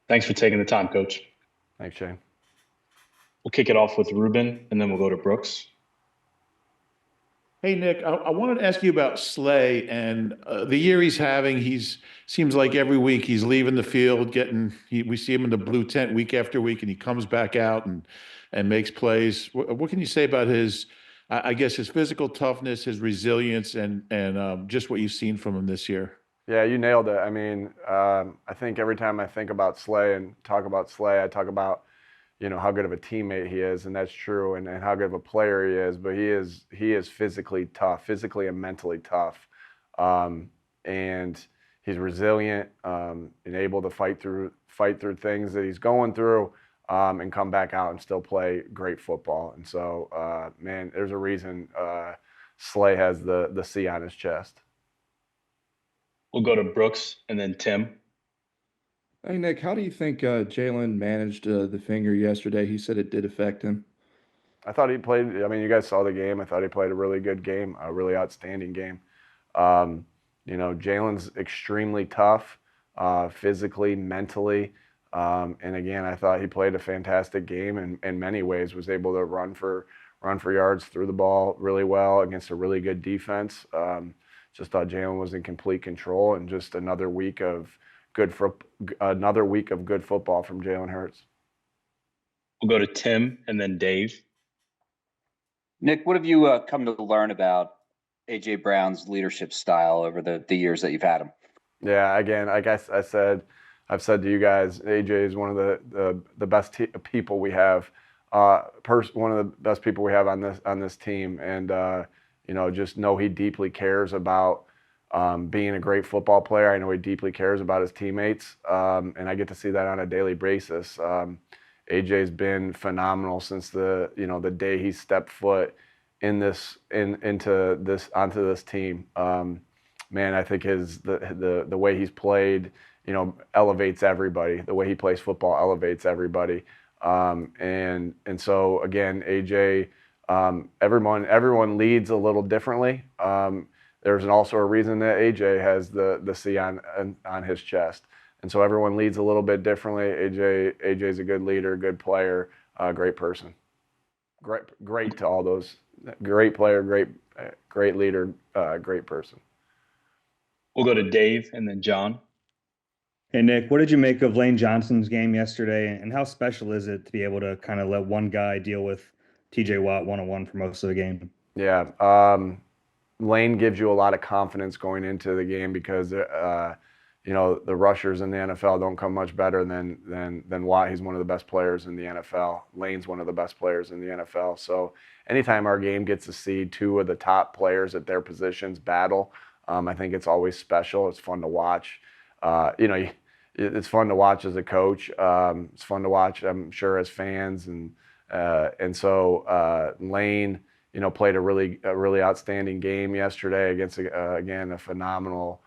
Thanks for taking the time, Coach. Thanks, Shane. We'll kick it off with Ruben, and then we'll go to Brooks. Hey Nick, I wanted to ask you about Slay and the year he's having. He's seems like every week he's leaving the field, we see him in the blue tent week after week, and he comes back out and makes plays. What can you say about I guess his physical toughness, his resilience, and just what you've seen from him this year? Yeah, you nailed it. I mean, I think every time I think about Slay and talk about Slay, I talk about how good of a teammate he is, and that's true, and how good of a player he is. But he is physically tough, physically and mentally tough, and he's resilient and able to fight through things that he's going through, and come back out and still play great football. And so, man, there's a reason Slay has the C on his chest. We'll go to Brooks and then Tim. Hey Nick, how do you think Jalen managed the finger yesterday? He said it did affect him. I thought he played. I mean, you guys saw the game. I thought he played a really good game, a really outstanding game. Um, Jalen's extremely tough, physically, mentally, and again, I thought he played a fantastic game in many ways. Was able to run for yards, threw the ball really well against a really good defense. Just thought Jalen was in complete control, and just another week of good football from Jalen Hurts. We'll go to Tim and then Dave. Nick, what have you come to learn about AJ Brown's leadership style over the years that you've had him? Yeah, again, like I've said to you guys, AJ is one of the best people we have, one of the best people we have on this team, and just know he deeply cares about being a great football player. I know he deeply cares about his teammates, and I get to see that on a daily basis. AJ's been phenomenal since the day he stepped foot onto this team. Man, I think the way he's played, elevates everybody. The way he plays football elevates everybody. And so again, AJ, everyone leads a little differently. There's also a reason that AJ has the C on his chest. And so everyone leads a little bit differently. AJ's a good leader, good player, great person. Great to all those. Great player, great leader, great person. We'll go to Dave and then John. Hey Nick, what did you make of Lane Johnson's game yesterday, and how special is it to be able to kind of let one guy deal with TJ Watt one-on-one for most of the game? Yeah, Lane gives you a lot of confidence going into the game because the rushers in the NFL don't come much better than Watt. He's one of the best players in the NFL. Lane's one of the best players in the NFL. So anytime our game gets to see two of the top players at their positions battle, I think it's always special. It's fun to watch. It's fun to watch as a coach. It's fun to watch, I'm sure, as fans, and so Lane, played a really outstanding game yesterday against again a phenomenal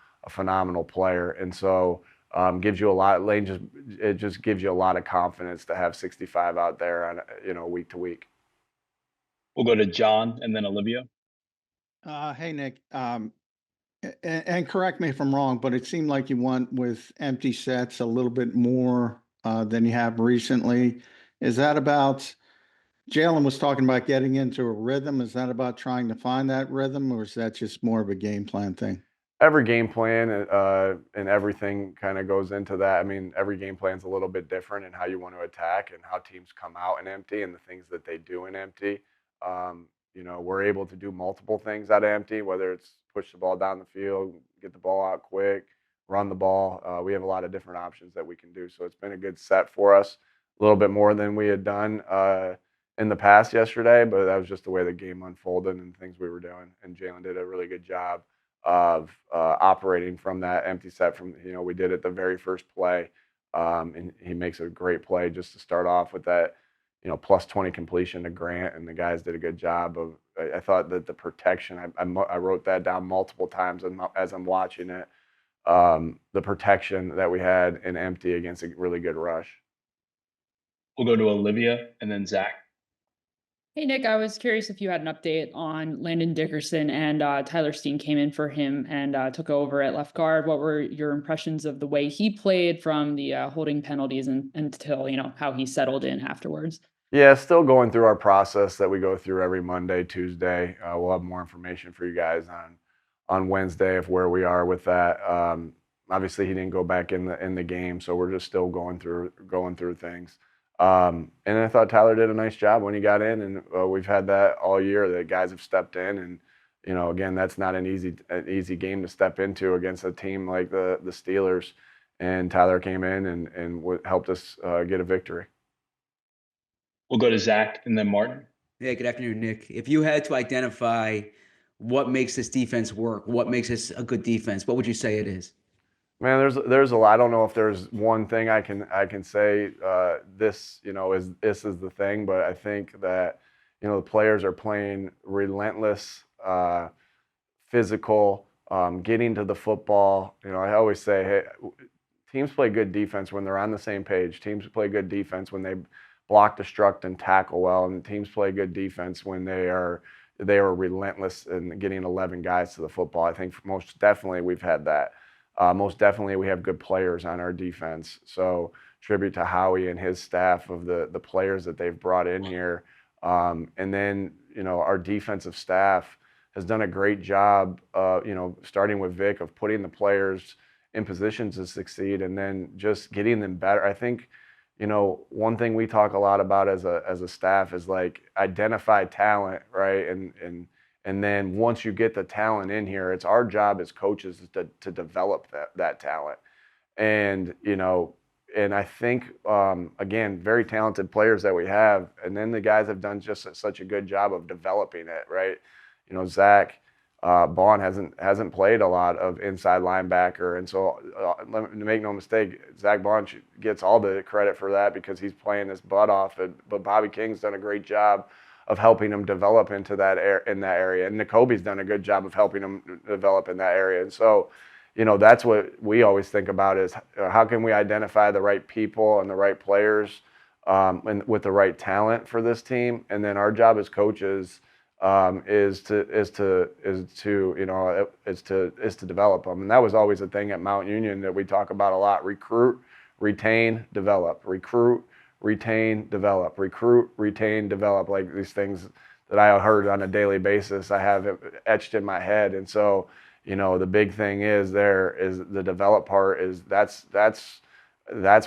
player, and so gives you a lot. It just gives you a lot of confidence to have 65 out there on week to week. We'll go to John and then Olivia. Hey, Nick, and correct me if I'm wrong, but it seemed like you went with empty sets a little bit more than you have recently. Is that about Jalen was talking about getting into a rhythm? Is that about trying to find that rhythm, or is that just more of a game plan thing? Every game plan and everything kind of goes into that. I mean, every game plan is a little bit different in how you want to attack and how teams come out in empty and the things that they do in empty. We're able to do multiple things out of empty, whether it's push the ball down the field, get the ball out quick, run the ball. We have a lot of different options that we can do. So it's been a good set for us, a little bit more than we had done in the past yesterday, but that was just the way the game unfolded and things we were doing. And Jalen did a really good job of operating from that empty set we did it the very first play. And he makes a great play just to start off with that, plus 20 completion to Grant, and the guys did a good job of. I thought that the protection. I wrote that down multiple times as I'm watching it. The protection that we had in empty against a really good rush. We'll go to Olivia and then Zach. Hey Nick, I was curious if you had an update on Landon Dickerson and Tyler Steen came in for him and took over at left guard. What were your impressions of the way he played from the holding penalties until, how he settled in afterwards? Yeah, still going through our process that we go through every Monday, Tuesday. We'll have more information for you guys on Wednesday of where we are with that. Obviously, he didn't go back in the game, so we're just still going through things. And I thought Tyler did a nice job when he got in, and we've had that all year. The guys have stepped in, and again, that's not an easy game to step into against a team like the Steelers. And Tyler came in and helped us get a victory. We'll go to Zach and then Martin. Hey, good afternoon, Nick. If you had to identify what makes this defense work, what makes this a good defense, what would you say it is? Man, there's a lot. I don't know if there's one thing I can say. This is the thing, but I think that the players are playing relentless, physical, getting to the football. I always say, hey, teams play good defense when they're on the same page. Teams play good defense when they block, destruct, and tackle well, and teams play good defense when they are relentless in getting 11 guys to the football. I think most definitely we've had that. Most definitely we have good players on our defense. So tribute to Howie and his staff of the players that they've brought in here. And then, our defensive staff has done a great job, starting with Vic, of putting the players in positions to succeed and then just getting them better. I think, one thing we talk a lot about as a staff is like identify talent, right? And then once you get the talent in here, it's our job as coaches to develop that talent. And, and I think, again, very talented players that we have. And then the guys have done just such a good job of developing it, right? Zach Bond hasn't played a lot of inside linebacker. And so make no mistake, Zach Bond gets all the credit for that because he's playing his butt off. But Bobby King's done a great job of helping him develop into in that area. And N'Kobe's done a good job of helping him develop in that area. And so, that's what we always think about is how can we identify the right people and the right players and with the right talent for this team. And then our job as coaches is to develop them. And that was always a thing at Mount Union that we talk about a lot: recruit, retain, develop, recruit, retain, develop, recruit, retain, develop. Like these things that I heard on a daily basis, I have it etched in my head. And so, the big thing is the develop part is that's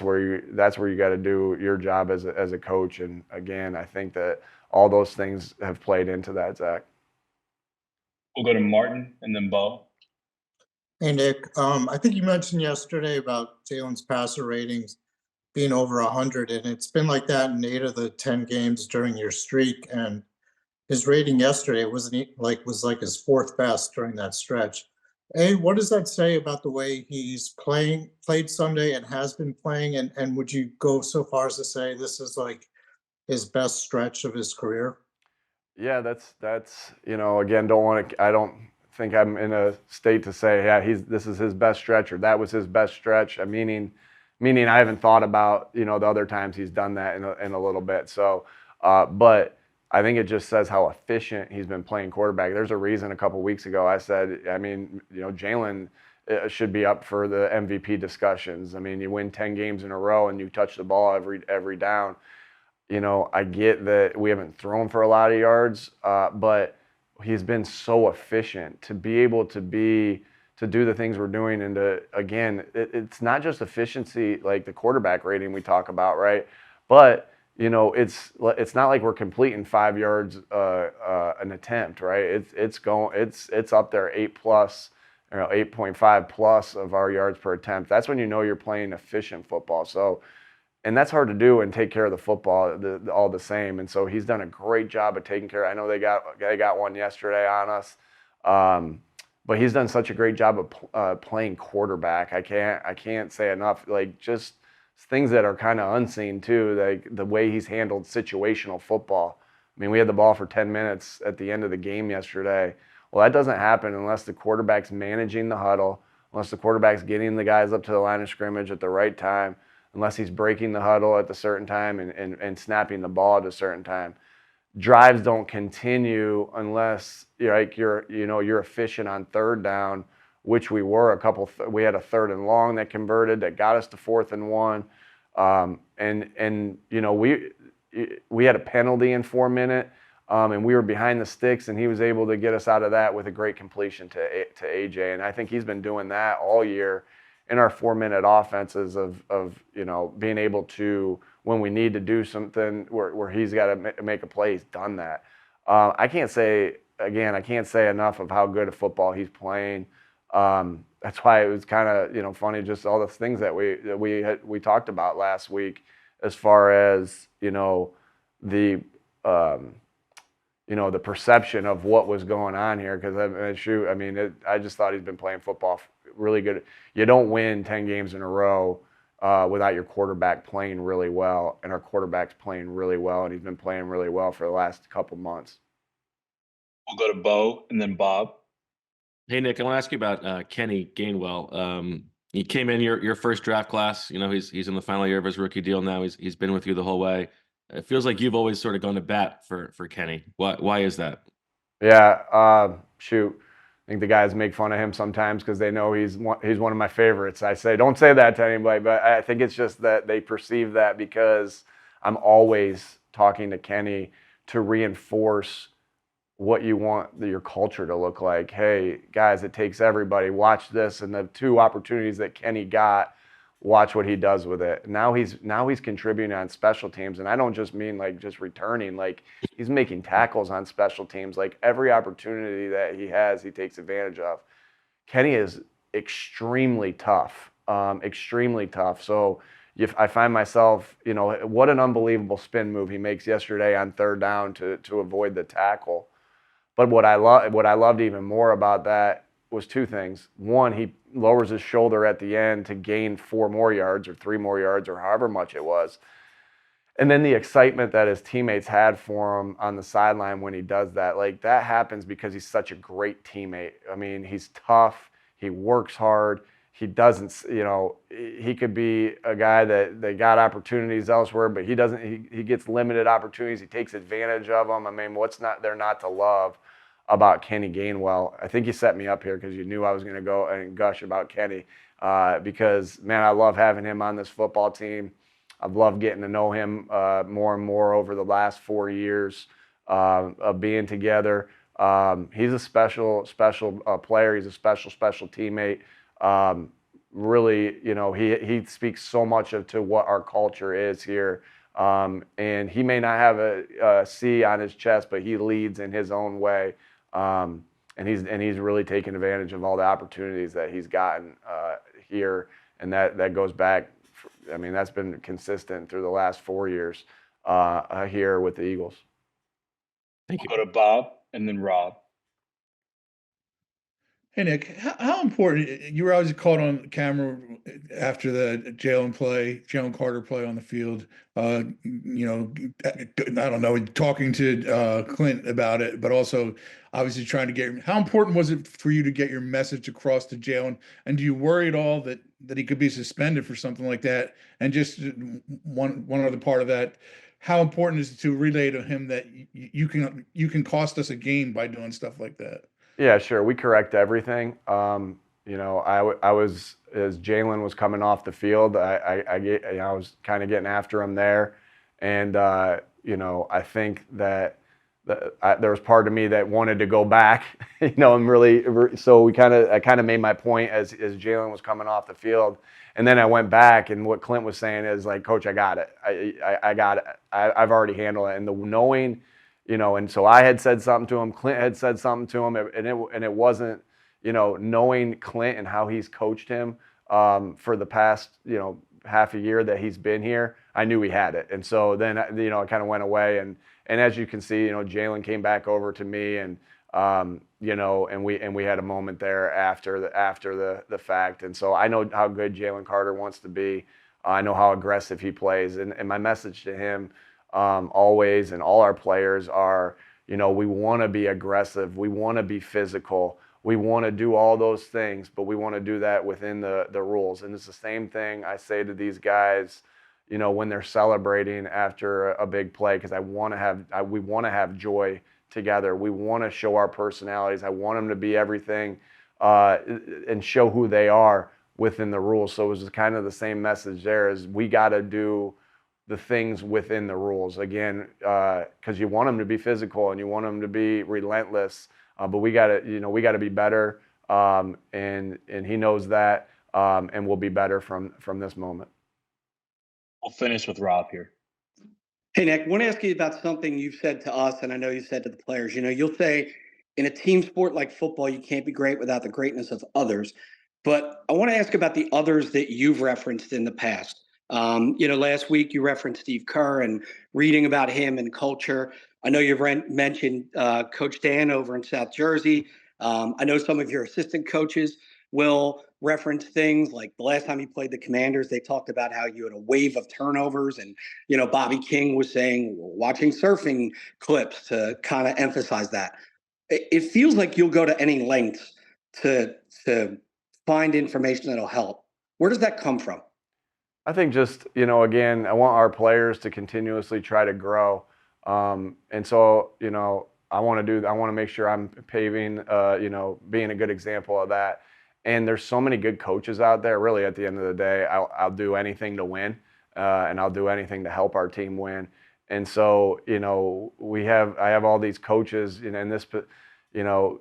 where you got to do your job as a coach. And again, I think that all those things have played into that, Zach. We'll go to Martin and then Bo. Hey, Nick. I think you mentioned yesterday about Jalen's passer ratings being over 100, and it's been like that in 8 of the 10 games during your streak. And his rating yesterday was like his 4th best during that stretch. What does that say about the way he's played Sunday and has been playing? And would you go so far as to say this is like his best stretch of his career? Yeah, that's again, I don't think I'm in a state to say, yeah, this is his best stretch or that was his best stretch. Meaning I haven't thought about, the other times he's done that in a little bit. So, but I think it just says how efficient he's been playing quarterback. There's a reason a couple weeks ago I said, Jalen should be up for the MVP discussions. You win 10 games in a row and you touch the ball every down. I get that we haven't thrown for a lot of yards, but he's been so efficient to be able to do the things we're doing. And again, it's not just efficiency like the quarterback rating we talk about, right? But it's not like we're completing 5 yards an attempt, right? It's up there 8+, 8.5+ of our yards per attempt. That's when you're playing efficient football. So, and that's hard to do and take care of the football all the same. And so he's done a great job of taking care. I know they got one yesterday on us, but he's done such a great job of playing quarterback. I can't say enough. Like just things that are kind of unseen too, like the way he's handled situational football. We had the ball for 10 minutes at the end of the game yesterday. Well, that doesn't happen unless the quarterback's managing the huddle, unless the quarterback's getting the guys up to the line of scrimmage at the right time, unless he's breaking the huddle at a certain time and snapping the ball at a certain time. drives don't continue unless you're efficient on third down, which we were. We had a 3rd and long that converted that got us to 4th and 1. And we had a penalty in 4 minutes, and we were behind the sticks, and he was able to get us out of that with a great completion to AJ. And I think he's been doing that all year in our 4-minute offenses of being able to, when we need to do something where he's got to make a play, he's done that. I can't say enough of how good a football he's playing. That's why it was kind of funny, just all the things that we talked about last week, as far as the perception of what was going on here. Because I just thought he's been playing football really good. You don't win 10 games in a row without your quarterback playing really well, and our quarterback's playing really well, and he's been playing really well for the last couple months. We'll go to Bo and then Bob. Hey, Nick, I want to ask you about Kenny Gainwell. He came in your first draft class. He's in the final year of his rookie deal now. He's been with you the whole way. It feels like you've always sort of gone to bat for Kenny. Why is that? Yeah, shoot. I think the guys make fun of him sometimes because they know he's one of my favorites. I say, don't say that to anybody, but I think it's just that they perceive that because I'm always talking to Kenny to reinforce what you want your culture to look like. Hey, guys, it takes everybody. Watch this. And the 2 opportunities that Kenny got, watch what he does with it. Now he's contributing on special teams. And I don't just mean like just returning, like he's making tackles on special teams. Like every opportunity that he has, he takes advantage of. Kenny is extremely tough, extremely tough. So if I find myself, what an unbelievable spin move he makes yesterday on 3rd down to avoid the tackle. But what I loved even more about that was 2 things. One, he lowers his shoulder at the end to gain 4 more yards or 3 more yards or however much it was. And then the excitement that his teammates had for him on the sideline when he does that, like that happens because he's such a great teammate. I mean, he's tough. He works hard. He doesn't, he could be a guy that got opportunities elsewhere, but he doesn't, he gets limited opportunities. He takes advantage of them. I mean, what's not there not to love about Kenny Gainwell? I think you set me up here because you knew I was going to go and gush about Kenny because, man, I love having him on this football team. I've loved getting to know him more and more over the last 4 years of being together. He's a special player. He's a special teammate. Really, he speaks so much to what our culture is here. And he may not have a C on his chest, but he leads in his own way. And he's really taken advantage of all the opportunities that he's gotten here. And that goes back, that's been consistent through the last 4 years here with the Eagles. Thank you. We'll go to Bob and then Rob. Hey, Nick, how important, you were always caught on camera after the Jalen Carter play on the field, I don't know, talking to Clint about it, but also obviously trying to how important was it for you to get your message across to Jalen? And do you worry at all that he could be suspended for something like that? And just one other part of that, how important is it to relay to him that you can cost us a game by doing stuff like that? Yeah, sure. We correct everything. I was, as Jalen was coming off the field, I was kind of getting after him there. And, I think that there was part of me that wanted to go back, and really, so I kind of made my point as Jalen was coming off the field. And then I went back, and what Clint was saying is like, Coach, I got it. I got it. I've already handled it. And the knowing, and so I had said something to him, Clint had said something to him, and it wasn't, knowing Clint and how he's coached him for the past, half a year that he's been here, I knew he had it. And so then, I kind of went away, and as you can see, Jalen came back over to me, and and we had a moment there after the fact. And so I know how good Jalen Carter wants to be. I know how aggressive he plays, and my message to him always, and all our players are, we want to be aggressive, we want to be physical, we want to do all those things, but we want to do that within the rules. And it's the same thing I say to these guys, you know, when they're celebrating after a big play, because we want to have joy together. We want to show our personalities. I want them to be everything and show who they are within the rules. So it was kind of the same message there, is we got to do the things within the rules, again, because you want them to be physical and you want them to be relentless, but we got to be better, and he knows that, and we'll be better from this moment. We'll finish with Rob here. Hey, Nick, I want to ask you about something you've said to us, and I know you said to the players. You know, you'll say in a team sport like football, you can't be great without the greatness of others. But I want to ask about the others that you've referenced in the past. You know, last week you referenced Steve Kerr and reading about him and culture. I know you've mentioned Coach Dan over in South Jersey. I know some of your assistant coaches will reference things like the last time you played the Commanders, they talked about how you had a wave of turnovers. And, you know, Bobby King was saying, watching surfing clips to kind of emphasize that. It feels like you'll go to any lengths to find information that'll help. Where does that come from? I think just, you know, again, I want our players to continuously try to grow. And so, you know, I want to make sure I'm paving, you know, being a good example of that. And there's so many good coaches out there. Really, at the end of the day, I'll do anything to win, and I'll do anything to help our team win. And so, you know, I have all these coaches, you know, and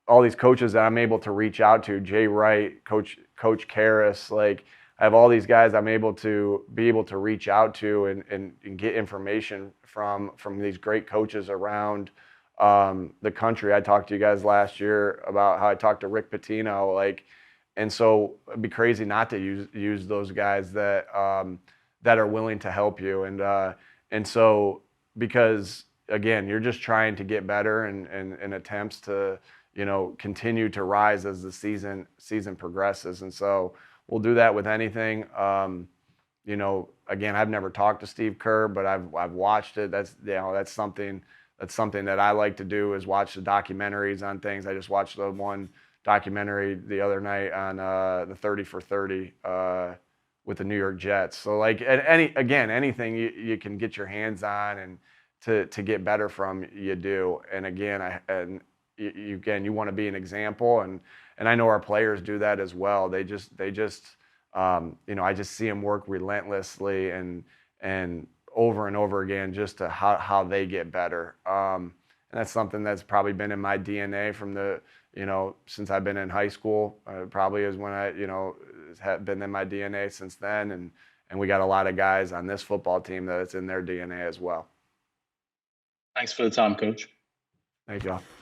all these coaches that I'm able to reach out to. Jay Wright, Coach Karras, like I have all these guys I'm able to reach out to and get information from these great coaches around the country. I talked to you guys last year about how I talked to Rick Pitino, like, and so it'd be crazy not to use those guys that are willing to help you, and so, because again, you're just trying to get better and attempts to, you know, continue to rise as the season progresses, and so we'll do that with anything. You know, again, I've never talked to Steve Kerr, but I've watched it. That's something that I like to do, is watch the documentaries on things. I just watched the one documentary the other night on the 30 for 30 with the New York Jets. So like anything you can get your hands on and to get better from, you do. And again, you want to be an example, and I know our players do that as well. They just you know, I just see them work relentlessly and over and over again, just to how they get better. And that's something that's probably been in my DNA from since I've been in high school. Probably is when it's been in my DNA since then. And we got a lot of guys on this football team that it's in their DNA as well. Thanks for the time, Coach. Thank you.